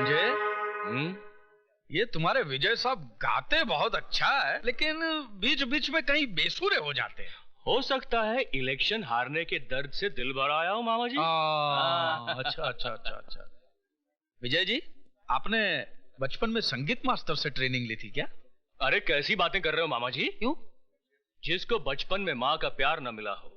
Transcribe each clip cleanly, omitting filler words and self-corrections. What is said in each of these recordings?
भांजे, ये तुम्हारे विजय साहब गाते बहुत अच्छा है, लेकिन बीच बीच में कहीं बेसुरे हो जाते हैं। हो सकता है इलेक्शन हारने के दर्द से दिल भर आया हो मामा जी। अच्छा अच्छा अच्छा अच्छा। विजय जी, आपने बचपन में संगीत मास्टर से ट्रेनिंग ली थी क्या? अरे कैसी बातें कर रहे हो मामा जी? क्यों? जिसको बचपन में माँ का प्यार न मिला हो,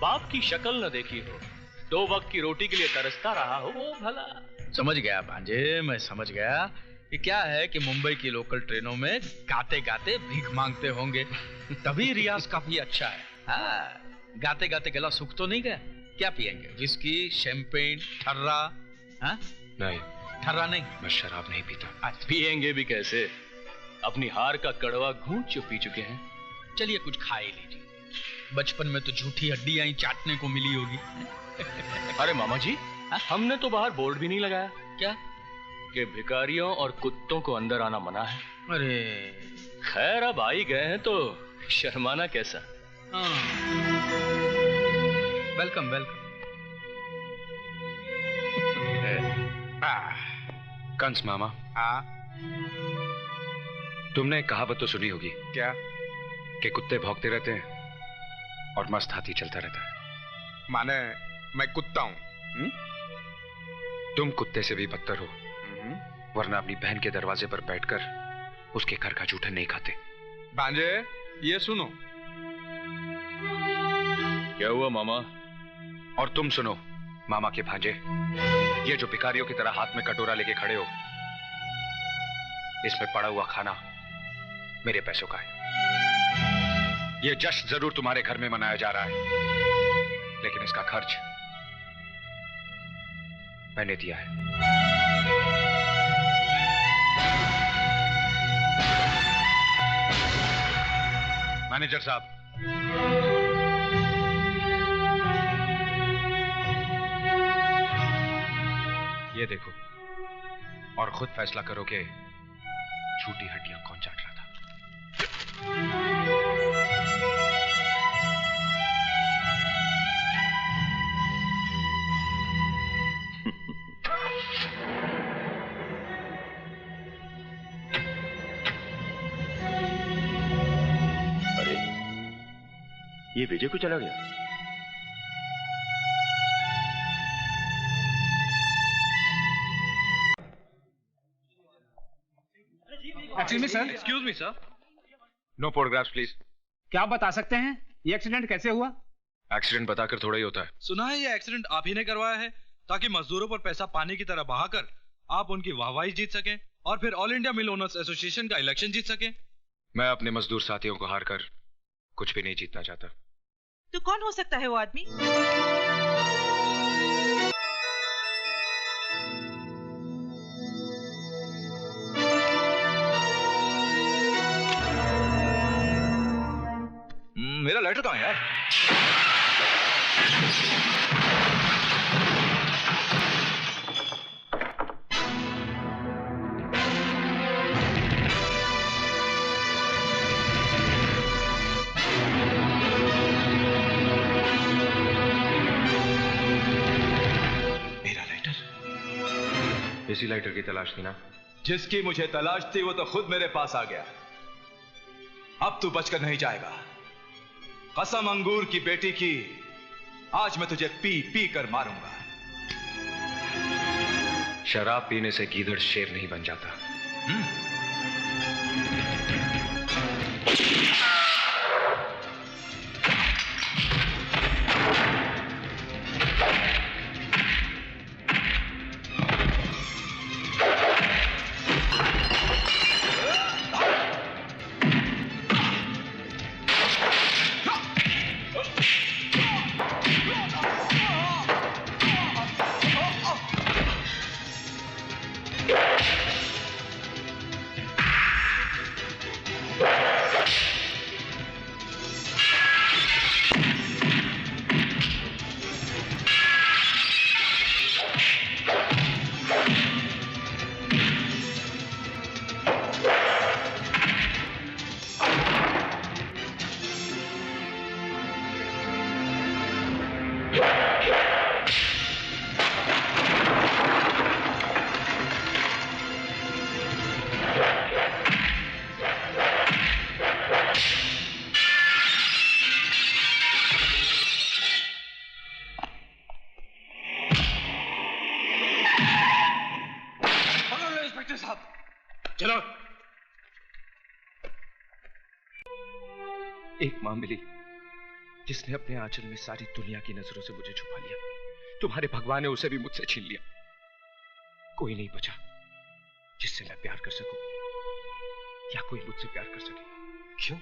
बाप की शक्ल न देखी हो, 2 वक्त की रोटी के लिए तरसता रहा हो, वो भला। समझ गया भांजे, मैं समझ गया। ये क्या है कि मुंबई की लोकल ट्रेनों में गाते गाते भीख मांगते होंगे, तभी रियाज काफी अच्छा है। हाँ, गाते गाते गला सूख तो नहीं गया? क्या पिएंगे? विस्की, शैंपेन, ठर्रा? हाँ? नहीं, ठर्रा नहीं, मैं शराब नहीं पीता। पिएंगे भी कैसे? अपनी हार का कड़वा घूंट जो पी चुके हैं। चलिए कुछ खा ही लीजिए। बचपन में तो झूठी हड्डियां ही चाटने को मिली होगी। अरे मामा जी, हमने तो बाहर बोर्ड भी नहीं लगाया। क्या? कि भिखारियों और कुत्तों को अंदर आना मना है। अरे खैर, अब आ ही गए हैं तो शर्माना कैसा। Welcome welcome. कंस मामा, तुमने कहावत तो सुनी होगी। क्या? कि कुत्ते भौंकते रहते हैं और मस्त हाथी चलता रहता है। माने मैं कुत्ता हूं? तुम कुत्ते से भी बदतर हो, वरना अपनी बहन के दरवाजे पर बैठकर उसके घर का जूठन नहीं खाते। भांजे, ये सुनो। क्या हुआ मामा? और तुम सुनो मामा के भांजे, ये जो भिखारियों की तरह हाथ में कटोरा लेके खड़े हो, इसमें पड़ा हुआ खाना मेरे पैसों का है। ये जश्न जरूर तुम्हारे घर में मनाया जा रहा है, लेकिन इसका खर्च मैंने दिया है। मैनेजर साहब, ये देखो और खुद फैसला करो कि झूठी हड्डियां कौन चाट रहा था। अरे, ये विजय को चला गया। Excuse me sir. No photographs please. क्या आप बता सकते हैं ये एक्सीडेंट कैसे हुआ? एक्सीडेंट बताकर थोड़ा ही होता है। सुना है ये एक्सीडेंट आप ही ने करवाया है, ताकि मजदूरों पर पैसा पानी की तरह बहाकर आप उनकी वाहवाही जीत सकें और फिर ऑल इंडिया मिल ओनर्स एसोसिएशन का इलेक्शन जीत सकें। मैं अपने मजदूर साथियों को हारकर कुछ भी नहीं जीतना चाहता। तो कौन हो सकता है वो आदमी? मेरा लेटर कहाँ है यार? मेरा लेटर? इसी लाइटर की तलाश थी ना? जिसकी मुझे तलाश थी वो तो खुद मेरे पास आ गया। अब तू बचकर नहीं जाएगा। कसम अंगूर की बेटी की, आज मैं तुझे पी पी कर मारूंगा। शराब पीने से गीदड़ शेर नहीं बन जाता। चलो। एक मां मिली जिसने अपने आंचल में सारी दुनिया की नजरों से मुझे छुपा लिया। तुम्हारे भगवान ने उसे भी मुझसे छीन लिया। कोई नहीं बचा जिससे मैं प्यार कर सकूं या कोई मुझसे प्यार कर सके। क्यों?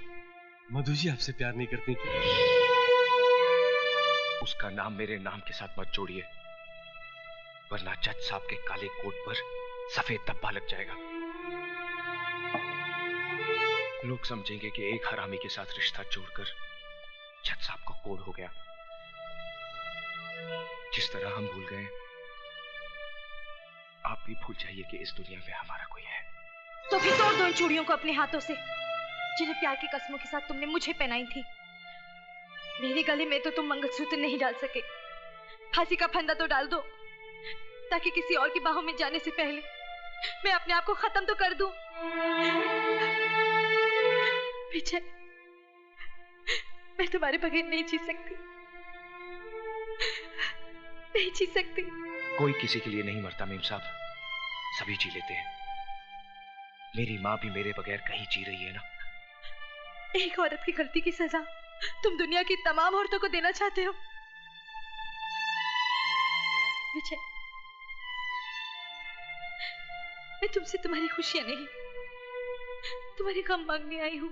मधु जी आपसे प्यार नहीं करती क्या? उसका नाम मेरे नाम के साथ मत जोड़िए, वरना जज साहब के काले कोट पर सफेद धब्बा लग जाएगा। लोग समझेंगे कि एक हरामी के साथ रिश्ता जोड़कर जज साहब को कोड़ हो गया। जिस तरह हम भूल गए, आप भी भूल जाइए कि इस दुनिया में हमारा कोई है। तो फिर तोड़ दो इन चूड़ियों को अपने हाथों से, जिन्हें प्यार की कसमों के साथ तुमने मुझे पहनाई थी। मेरे गले में तो तुम मंगलसूत्र नहीं डाल सके। फांसी का फंदा तो डाल दो, ताकि किसी और की बाहों में जाने से पहले मैं अपने आप को खत्म तो कर दूं। विजय, मैं तुम्हारे बगैर नहीं जी सकती, नहीं जी सकती। कोई किसी के लिए नहीं मरता मेम साहब, सभी जी लेते हैं। मेरी माँ भी मेरे बगैर कहीं जी रही है ना। एक औरत की गलती की सजा तुम दुनिया की तमाम औरतों को देना चाहते हो। विजय, मैं तुमसे तुम्हारी खुशियां नहीं, तुम्हारे गम मांगने आई हूं।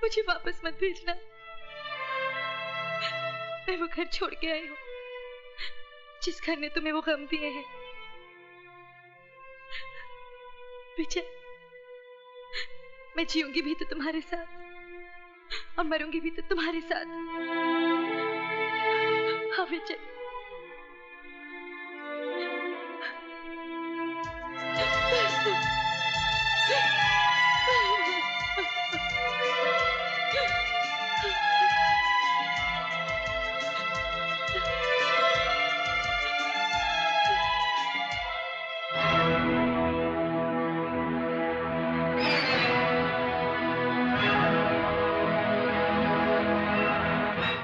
मुझे वापस मत भेजना। मैं वो घर छोड़ के आई हूं जिस घर ने तुम्हें वो गम दिए हैं। विजय, मैं जीऊंगी भी तो तुम्हारे साथ और मरूंगी भी तो तुम्हारे साथ। हाँ विजय।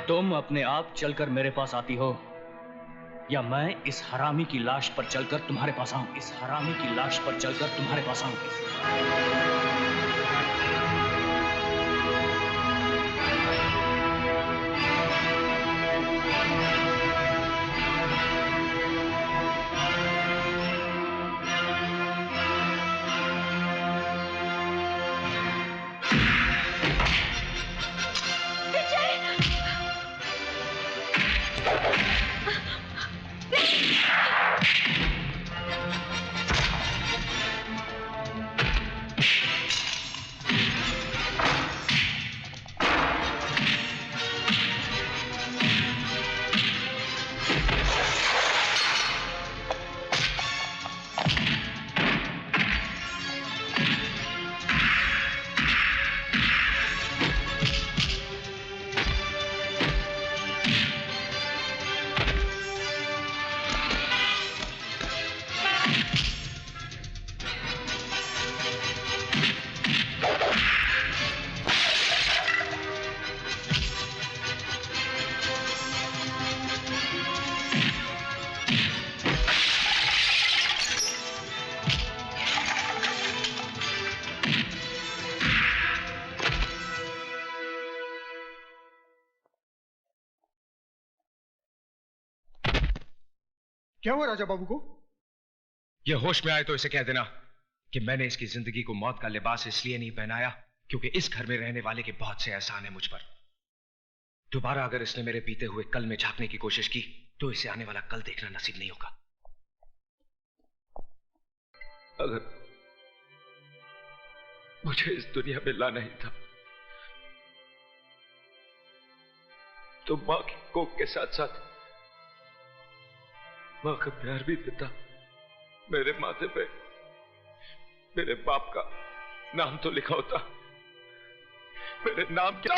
तुम अपने आप चलकर मेरे पास आती हो, या मैं इस हरामी की लाश पर चलकर तुम्हारे पास आऊं? इस हरामी की लाश पर चलकर तुम्हारे पास आऊंगी। क्या हुआ राजा बाबू को? ये होश में आए तो इसे कह देना कि मैंने इसकी जिंदगी को मौत का लिबास इसलिए नहीं पहनाया क्योंकि इस घर में रहने वाले के बहुत से एहसान है मुझ पर। दोबारा अगर इसने मेरे बीते हुए कल में झांकने की कोशिश की तो इसे आने वाला कल देखना नसीब नहीं होगा। अगर मुझे इस दुनिया में लाना ही था तो मां की कोख के साथ साथ मां का प्यार भी देता। मेरे माथे पे मेरे बाप का नाम तो लिखा होता। मेरे नाम क्या?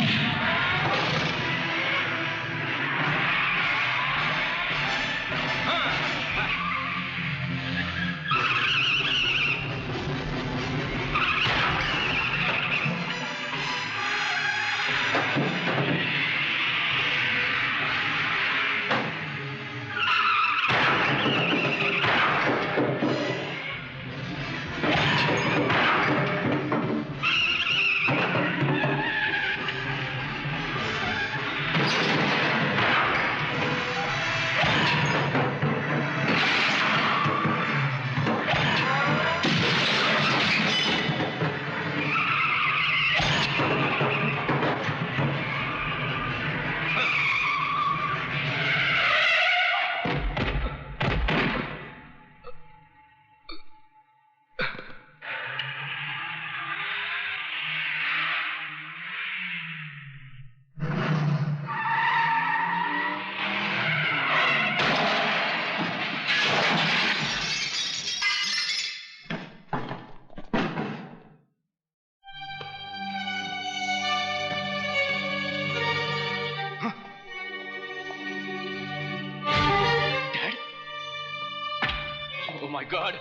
Oh my God!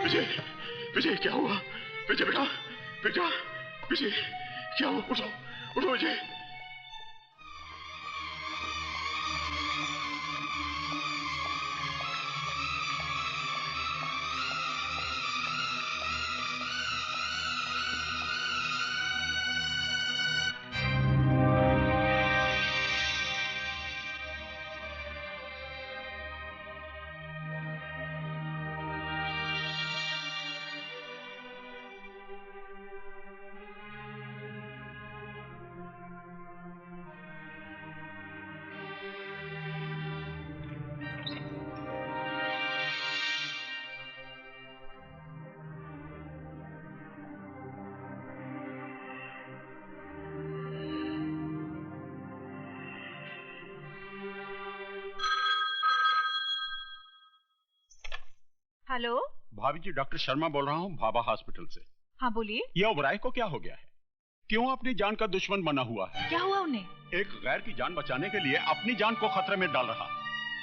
विजय, विजय क्या हुआ? विजय बेटा, बेटा, विजय क्या हुआ? उठो, उठो विजय। हेलो, भाभी जी, डॉक्टर शर्मा बोल रहा हूँ भाभा हॉस्पिटल से। हाँ बोलिए। ये ओबराय को क्या हो गया है? क्यों अपनी जान का दुश्मन बना हुआ है? क्या हुआ उन्हें? एक गैर की जान बचाने के लिए अपनी जान को खतरे में डाल रहा।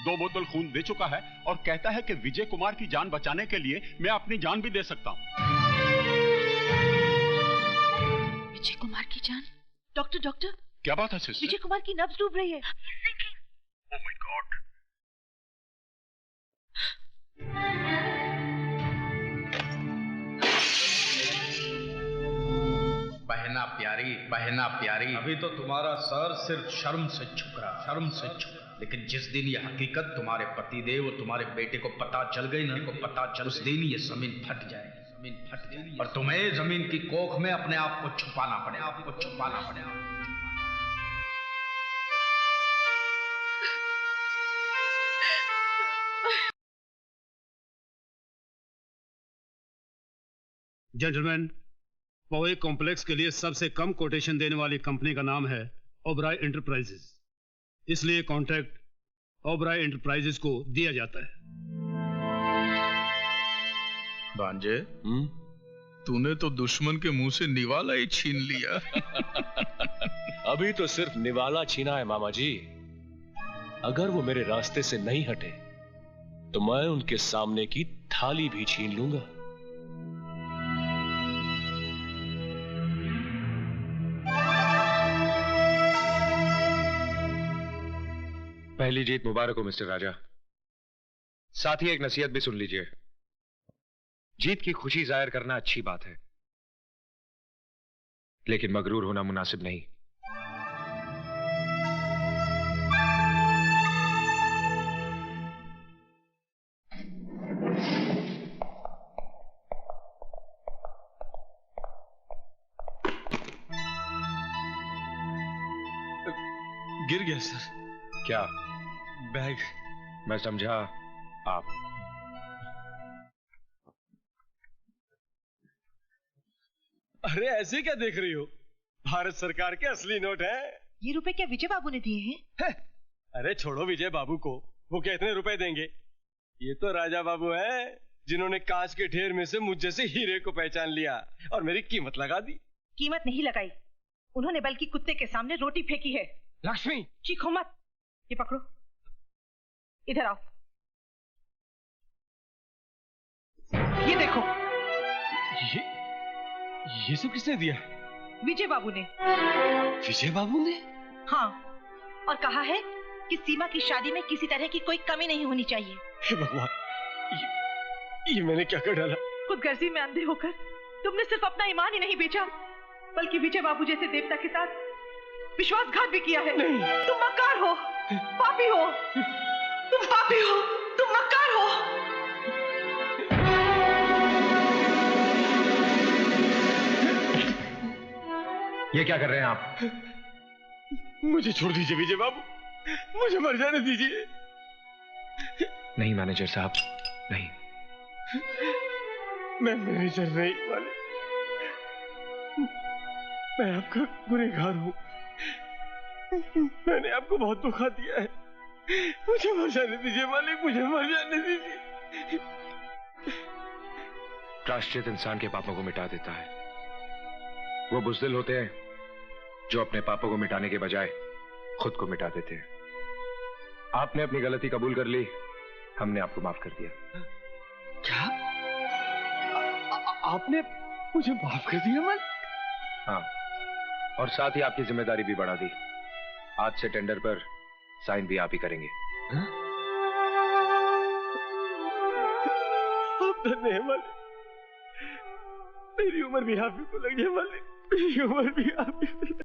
2 बोतल खून दे चुका है और कहता है कि विजय कुमार की जान बचाने के लिए मैं अपनी जान भी दे सकता हूँ। विजय कुमार की जान? डॉक्टर, डॉक्टर, क्या बात है सिस्टर? विजय कुमार की नब्ज डूब रही है। Oh my God! बहना प्यारी, अभी तो तुम्हारा सर सिर्फ शर्म से झुक रहा, लेकिन जिस दिन ये हकीकत तुम्हारे पतिदेव और तुम्हारे बेटे को पता चल गई ना, उस दिन ये जमीन फट जाएगी और तुम्हें जमीन की कोख में अपने आप को छुपाना पड़ेगा। जेंटलमैन, पवे कॉम्प्लेक्स के लिए सबसे कम कोटेशन देने वाली कंपनी का नाम है ओबराय एंटरप्राइजेस, इसलिए कॉन्ट्रैक्ट ओबराय एंटरप्राइजेस को दिया जाता है। भांजे, तूने तो दुश्मन के मुंह से निवाला ही छीन लिया। अभी तो सिर्फ निवाला छीना है मामा जी। अगर वो मेरे रास्ते से नहीं हटे तो मैं उनके सामने की थाली भी छीन लूंगा। पहली जीत मुबारक हो मिस्टर राजा। साथ ही एक नसीहत भी सुन लीजिए। जीत की खुशी जाहिर करना अच्छी बात है, लेकिन मगरूर होना मुनासिब नहीं। गिर गया सर। क्या? बैग। मैं समझा आप। अरे ऐसे क्या देख रही हो? भारत सरकार के असली नोट है। ये रुपए क्या विजय बाबू ने दिए हैं? अरे छोड़ो विजय बाबू को, वो क्या इतने रुपए देंगे? ये तो राजा बाबू हैं, जिन्होंने कांच के ढेर में से मुझ जैसे हीरे को पहचान लिया और मेरी कीमत लगा दी। कीमत नहीं लगाई उन्होंने, बल्कि कुत्ते के सामने रोटी फेंकी है। लक्ष्मी, चीखो मत। ये पकड़ो, इधर आओ। ये देखो। ये सब किसने दिया? विजय बाबू ने। विजय बाबू ने? हाँ, और कहा है कि सीमा की शादी में किसी तरह की कोई कमी नहीं होनी चाहिए। हे भगवान, ये मैंने क्या कर डाला? खुदगर्जी में अंधे होकर तुमने सिर्फ अपना ईमान ही नहीं बेचा, बल्कि विजय बाबू जैसे देवता के साथ विश्वासघात भी किया है। नहीं। तुम मक्कार हो, पापी हो, तुम पापी हो, तुम मक्कार हो। ये क्या कर रहे हैं आप? मुझे छोड़ दीजिए विजय बाबू, मुझे मर जाने दीजिए। नहीं मैनेजर साहब, नहीं। मैं मैनेजर नहीं वाले, मैं आपका गुनहगार हूं। मैंने आपको बहुत धोखा दिया है, मुझे मर जाने दीजिए मालिक, मुझे मर जाने दीजिए। प्रायश्चित इंसान के पापों को मिटा देता है। वो बुज़दिल होते हैं जो अपने पापों को मिटाने के बजाय खुद को मिटा देते हैं। आपने अपनी गलती कबूल कर ली, हमने आपको माफ कर दिया। क्या? आपने मुझे माफ कर दिया मालिक? हाँ, और साथ ही आपकी जिम्मेदारी भी बढ़ा दी। आज से टेंडर पर साइन भी आप ही करेंगे। आप धन्य हैं मालिक। मेरी उम्र भी आप ही को लग जाए मालिक, मेरी उम्र भी आप ही को।